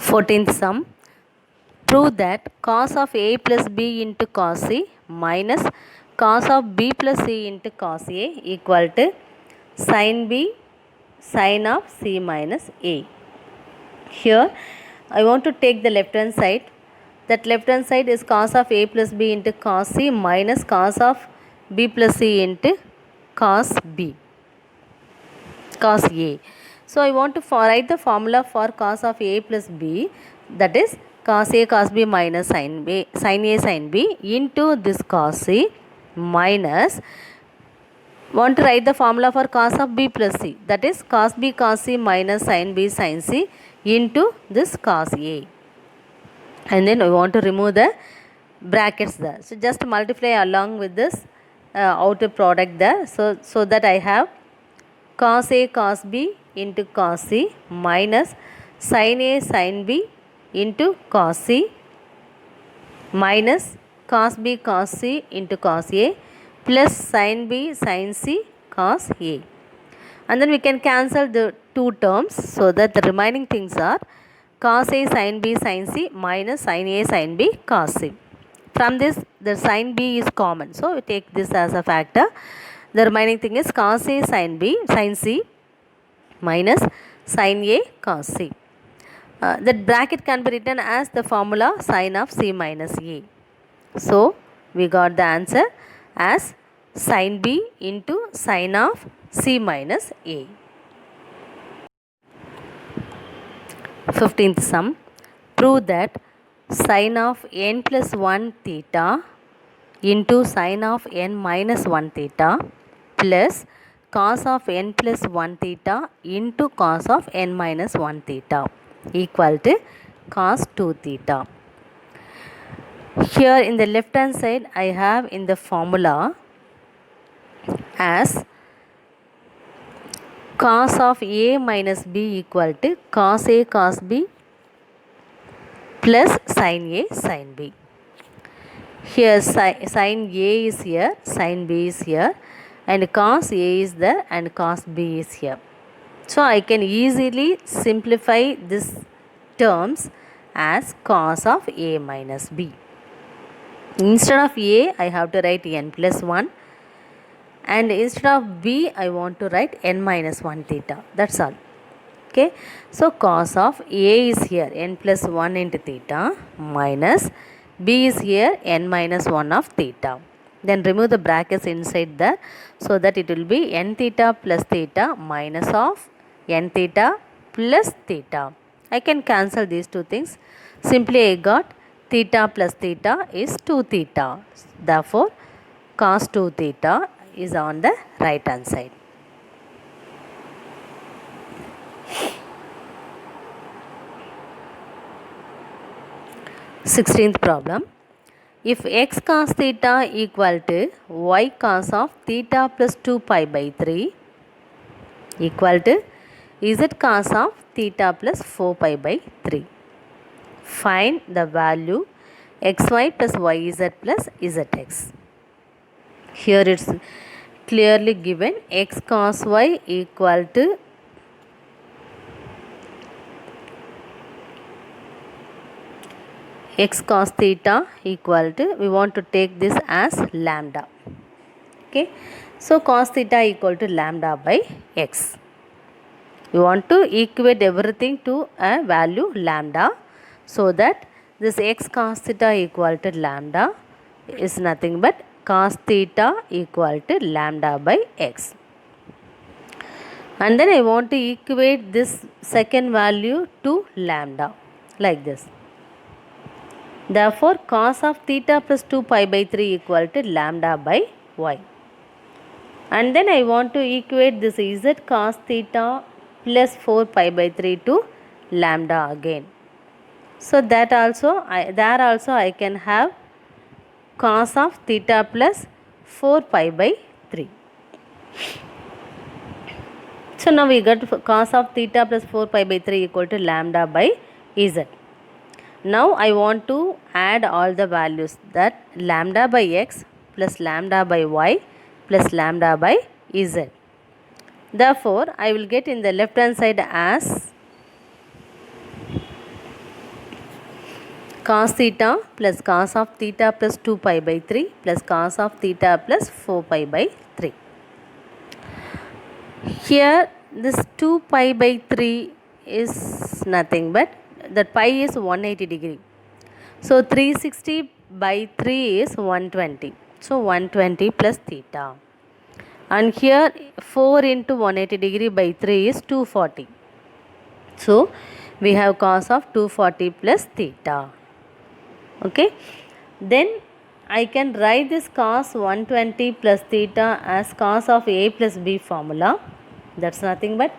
14th sum. Prove that cos of a plus b into cos c minus cos of b plus c into cos a equal to sin b sin of c minus a. Here I want to take the left hand side. That left hand side is cos of a plus b into cos c minus cos of b plus c into cos b, cos a. So I want to write the formula for cos of a plus b, that is cos a cos b minus sin b, sin a sin b into this cos c minus, want to write the formula for cos of b plus c, that is cos b cos c minus sin b sin c into this cos a. And then we want to remove the brackets there. So just multiply along with this outer product there. So that I have cos a cos b into cos c minus sin a sin b into cos c minus cos b cos c into cos a plus sin b sin c cos a. And then we can cancel the two terms, so that the remaining things are cos a sin b sin c minus sin a sin b cos c. From this the sin b is common, so we take this as a factor. The remaining thing is cos a sin b sin c minus sin a cos c. That bracket can be written as the formula sin of c minus a. So we got the answer as sin b into sin of c minus a. 15th sum. Prove that sin of n plus 1 theta into sin of n minus 1 theta plus cos of n plus 1 theta into cos of n minus 1 theta equal to cos 2 theta. Here in the left hand side I have in the formula as cos of a minus b equal to cos a cos b plus sin a sin b. Here sin a is here, sin b is here, and cos a is there and cos b is here. So I can easily simplify this terms as cos of a minus b. Instead of a I have to write n plus 1, and instead of b I want to write n minus 1 theta. That's all. Okay. So cos of a is here n plus 1 into theta minus b is here n minus 1 of theta. Then remove the brackets inside there, so that it will be n theta plus theta minus of n theta plus theta. I can cancel these two things. Simply I got theta plus theta is 2 theta. Therefore cos 2 theta is on the right hand side. Sixteenth problem. If x cos theta equal to y cos of theta plus 2 pi by 3 equal to z cos of theta plus 4 pi by 3. Find the value xy plus yz plus zx. Here it's clearly given x cos y equal to x cos theta equal to, we want to take this as lambda. Okay. So cos theta equal to lambda by x. We want to equate everything to a value lambda, so that this x cos theta equal to lambda is nothing but cos theta equal to lambda by x. And then I want to equate this second value to lambda like this. Therefore cos of theta plus 2 pi by 3 equal to lambda by y. And then I want to equate this z cos theta plus 4 pi by 3 to lambda again. So that also I can have cos of theta plus 4 pi by 3. So now we got cos of theta plus 4 pi by 3 equal to lambda by z. Now I want to add all the values, that lambda by x plus lambda by y plus lambda by z. Therefore I will get in the left hand side as cos theta plus cos of theta plus 2 pi by 3 plus cos of theta plus 4 pi by 3. Here this 2 pi by 3 is nothing but that pi is 180 degree. So 360 by 3 is 120. So 120 plus theta. And here 4 into 180 degree by 3 is 240. So we have cos of 240 plus theta. Okay. Then I can write this cos 120 plus theta as cos of a plus b formula. That's nothing but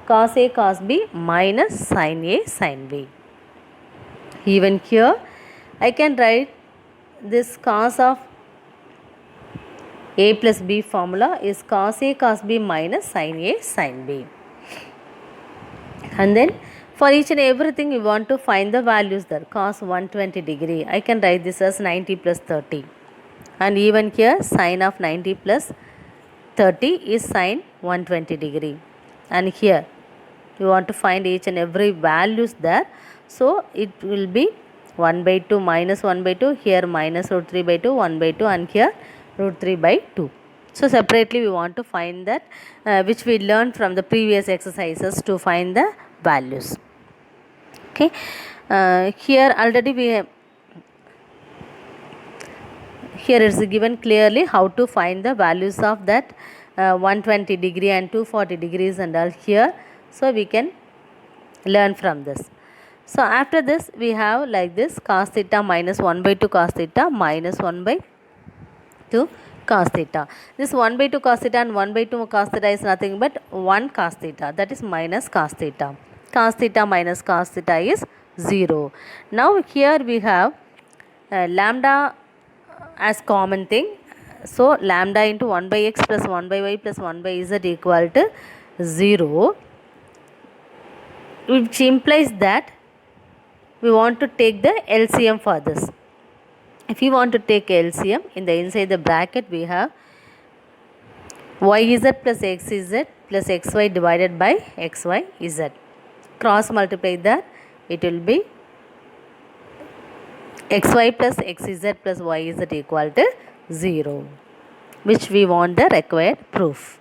cos a cos b minus sin a sin b. Even here I can write this cos of a plus b formula is cos a cos b minus sin a sin b. And then for each and everything we want to find the values there. Cos 120 degree, I can write this as 90 plus 30. And even here sin of 90 plus 30 is sin 120 degree. And here you want to find each and every values there. So it will be 1 by 2 minus 1 by 2, here minus root 3 by 2, 1 by 2, and here root 3 by 2. So separately we want to find that which we learned from the previous exercises to find the values. Okay, here already we have, here it is given clearly how to find the values of that 120 degree and 240 degrees and all here. So we can learn from this. So after this we have like this cos theta minus 1 by 2 cos theta minus 1 by 2 cos theta. This 1 by 2 cos theta and 1 by 2 cos theta is nothing but 1 cos theta, that is minus cos theta. Cos theta minus cos theta is 0. Now here we have lambda as common thing. So lambda into 1 by x plus 1 by y plus 1 by z equal to 0, which implies that we want to take the LCM for this. If you want to take LCM, in the inside the bracket we have yz plus xz plus xy divided by xyz. Cross multiply that, it will be xy plus xz plus yz equal to 0, which we want the required proof.